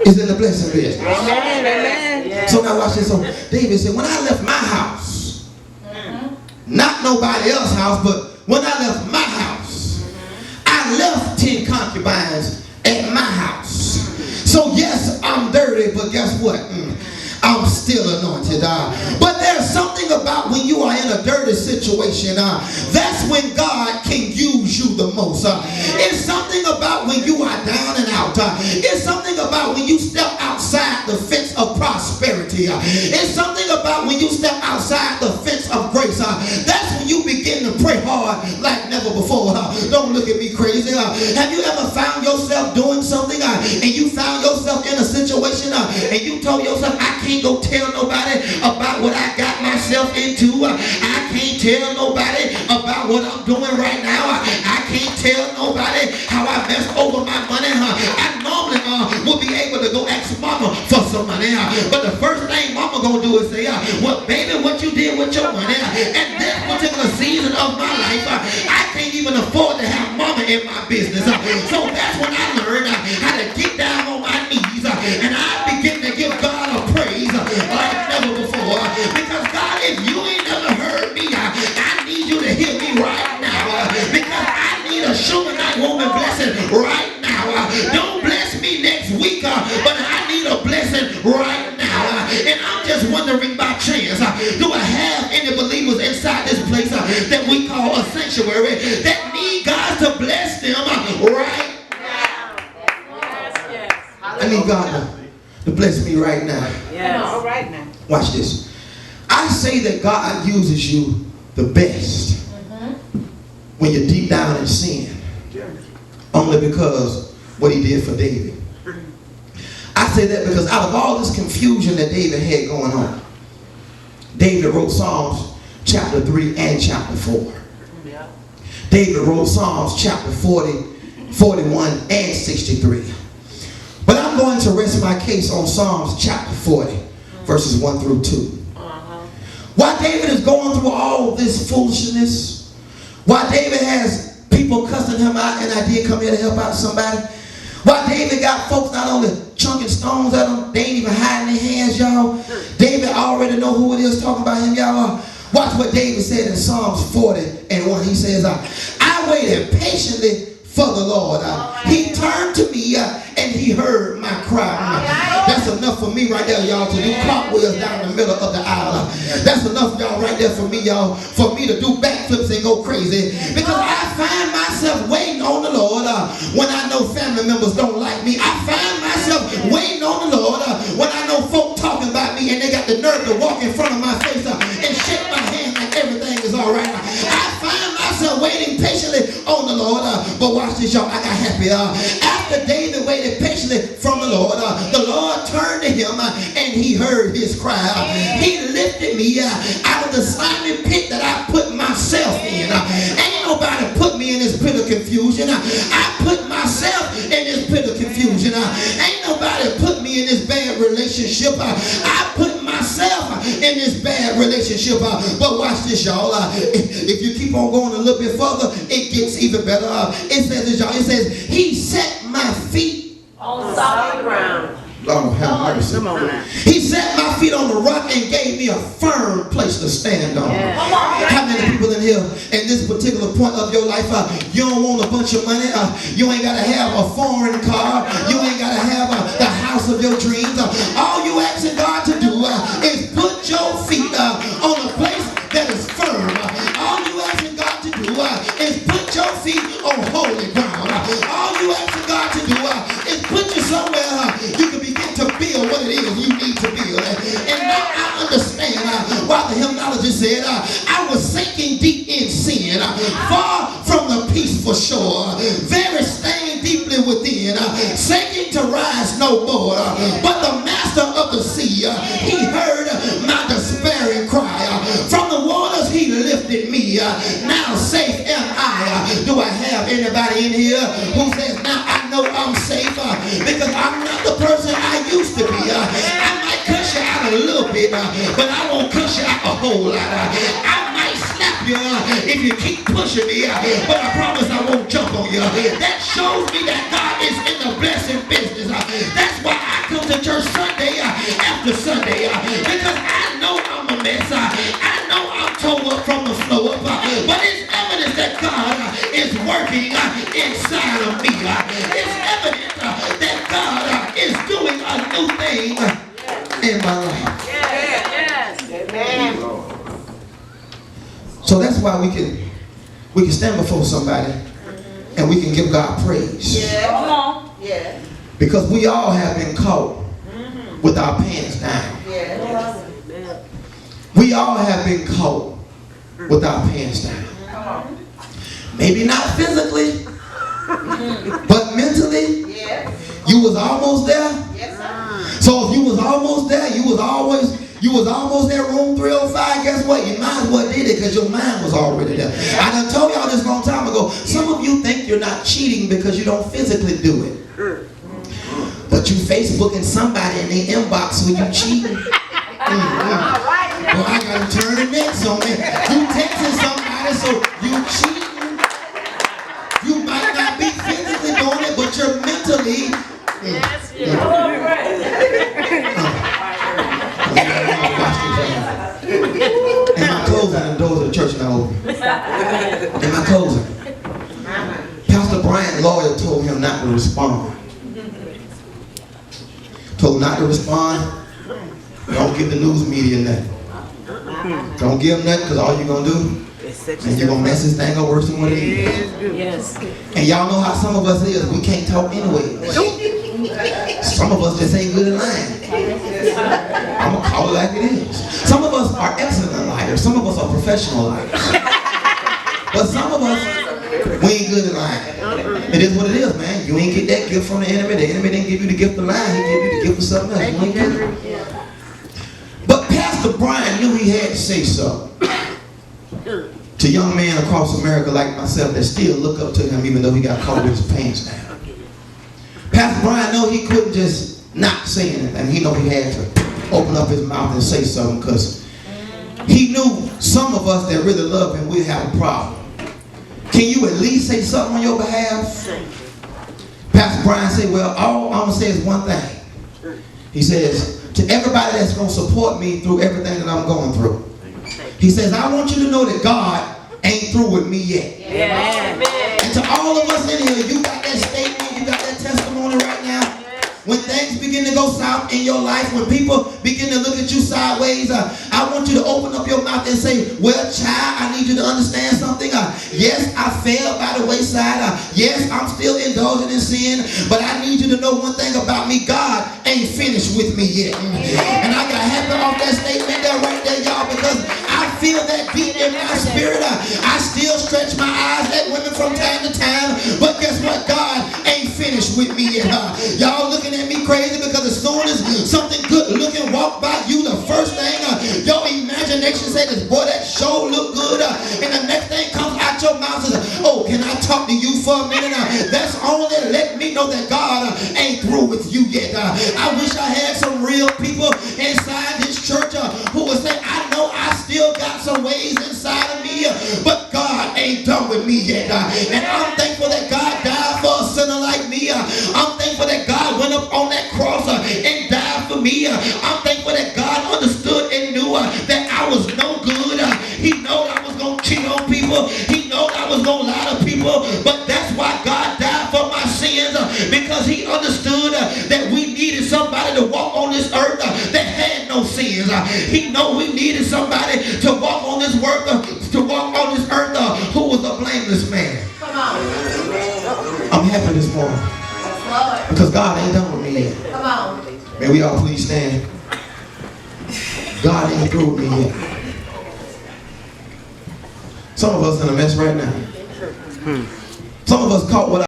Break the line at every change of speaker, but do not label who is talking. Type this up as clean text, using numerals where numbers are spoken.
is in the blessing business.
Amen.
So now watch this. So David said, when I left my house, not nobody else's house, but when I left my house, I left 10 concubines at my house. So yes, I'm dirty, but guess what? I'm still anointed. But there's something about when you are in a dirty situation, that's when God can use you the most. It's something about when you are down and out. It's something about when you step outside the fence of prosperity. It's something about when you step outside the fence of grace. That's when you begin to pray hard like never before. Don't look at me crazy. Have you ever found yourself doing something and you found yourself in a situation and you told yourself, I can't go tell nobody about what I got myself into. I can't tell nobody about what I'm doing right now. I can't tell nobody how I messed over my money. I normally would be able to go ask mama for some money. But the first thing mama gonna do is say, well, baby, what you did with your money? And this particular season of my life, I can't even afford to have mama in my business. So that's when I learned how to get down on my knees and I begin to give God a praise like never before. Because God, if you ain't never heard me, I need you to hear me right now. Because I need a Shunammite woman blessing right now. Don't bless me next week, but I need a blessing right now. And I'm just wondering by chance, do I have any believers inside this place that we call a sanctuary that need God to bless them right now? I need God to bless me right now.
Yes. All right now.
Watch this. I say that God uses you the best when you're deep down in sin. Only because what he did for David. I say that because out of all this confusion that David had going on, David wrote Psalms chapter 3 and chapter 4. Yeah. David wrote Psalms chapter 40, 41 and 63. But I'm going to rest my case on Psalms chapter 40, verses 1 through 2. Why David is going through all this foolishness, why David has people cussing him out, and I did come here to help out somebody. Why David got folks not only chunking stones at him, they ain't even hiding their hands, y'all. David already know who it is talking about him, y'all. Watch what David said in Psalms 40 and 1. He says, I waited patiently for the Lord. He turned to me and he heard my cry. That's enough for me right there, y'all, to do cartwheels down the middle of the aisle. That's enough, y'all, right there for me, y'all, for me to do backflips and go crazy. Because I find myself waiting on the Lord when I know family members don't like me. I find myself waiting on the Lord when I know folk talking about me and they got the nerve to walk in front of my face and shake my hand like everything is all right. I find myself waiting patiently on the Lord. But watch this, y'all. I got happy. After David waited patiently from the Lord turned to him and he heard his cry. He lifted me out of the slimy pit that I put myself in. Ain't nobody put me in this pit of confusion. I put myself in this pit of confusion. Ain't nobody put me in this bad relationship. I put myself in this bad relationship. But watch this, y'all. If you keep on going a little bit further, it gets even better. It says this, y'all. It says, he set my feet
on solid ground.
Lord have mercy. He set my feet on the rock and gave me a firm place to stand on. Yeah. How many people in here in this particular point of your life, you don't want a bunch of money, you ain't got to have a foreign car, you ain't got to have the house of your dreams. All you asking God to do is put your feet on a place that is firm. All you asking God to do is put your feet on holy ground. All you asking God to do is put you somewhere you can begin to build what it is you need to build. And now I understand why the hymnologist said, I was sinking deep in sin, far from the peaceful shore, very stained deeply within, sinking to rise no more. But the master of the sea, he heard my despairing cry. From the waters he lifted me. Now safe am I. Do I have anybody in here who says, now I know I'm safe because I'm not the person I used to be. I might cuss you out a little bit, but I won't cuss you out a whole lot. I might slap you if you keep pushing me, but I promise I won't jump on you. That shows me that God is in the blessing business. That's why I come after Sunday because I know I'm a mess. I know I'm tore up from the flow up, but it's evidence that God is working inside of me. It's evidence that God is doing a new thing in my life.
Yes. Amen.
So that's why we can stand before somebody and we can give God praise.
Yeah. Come on. Yeah.
Because we all have been caught with our pants down.
Yeah.
We all have been caught with our pants down.
Come on.
Maybe not physically, but mentally,
Yeah.
you was almost there.
Yes, sir.
So if you was almost there, you was almost there, room 305, guess what? You might as well did it because your mind was already there. I done told y'all this a long time ago. Some of you think you're not cheating because you don't physically do it. But you Facebooking somebody in their inbox when you cheating. Well, I gotta turn the next on me. You texting somebody, so you cheating. You might not be physically doing it, but you're mentally.
Yes,
In my closing, and doors of the church now open. In my closing, Pastor Brian Lawyer told him not to respond. Told him not to respond. Don't give the news media nothing. Don't give them nothing because all you're going to do and you're going to mess this thing up worse than what it is.
Yes.
And y'all know how some of us is. We can't talk anyway. Some of us just ain't good at lying. I'm going to call it like it is. Some of us are excellent liars. Some of us are professional liars. But some of us, we ain't good at lying. It is what it is, man. You ain't get that gift from the enemy. The enemy didn't give you the gift of lying. He gave you the gift of something else. You ain't get it. But Pastor Brian knew he had to say something to young men across America like myself that still look up to him even though he got caught with his pants down. Pastor Brian knew he couldn't just not say anything. He knew he had to open up his mouth and say something because he knew some of us that really love him, we'd have a problem. Can you at least say something on your behalf? Pastor Brian said, well, all I'm going to say is one thing. He says, to everybody that's going to support me through everything that I'm going through. He says, I want you to know that God ain't through with me yet.
Yeah.
And to all of us in here, you got that statement, you got that testimony right now. When things begin to go south in your life, when people begin to look at you sideways, I want you to open up your mouth and say, well, child, I need you to understand something. Yes, I fell by the wayside. Yes, I'm still indulging in sin. But I need you to know one thing about me. God ain't finished with me yet. And I got happy off that statement there right there, y'all, because I feel that deep in my spirit. I still stretch my eyes at women from time to time. But guess what? God ain't finished with me yet. Y'all looking at me crazy because as soon as something good looking walk by you, the first thing your imagination says is, boy, that show look good. And the next thing comes out your mouth is, oh, can I talk to you for a minute? That's only let me know that God ain't through with you yet. I wish I had some real people inside this church who would say, I know I still got some ways inside of me, but God ain't done with me yet. And I'm thankful that God died for a sinner like me. I'm thankful that God went up on that cross and died for me. I'm thankful that God understood and knew that I was no good. He knew I was going to cheat on people. He knew I was going to lie to people. But that's why God died for my sins, because he understood that we needed somebody to walk on this earth that had no sins. He knew we needed somebody to walk on this earth who was a blameless man.
Come on.
I'm happy this morning because God ain't done with me yet.
Come on.
May we all please stand. God ain't through with me yet. Some of us in a mess right now. Some of us caught what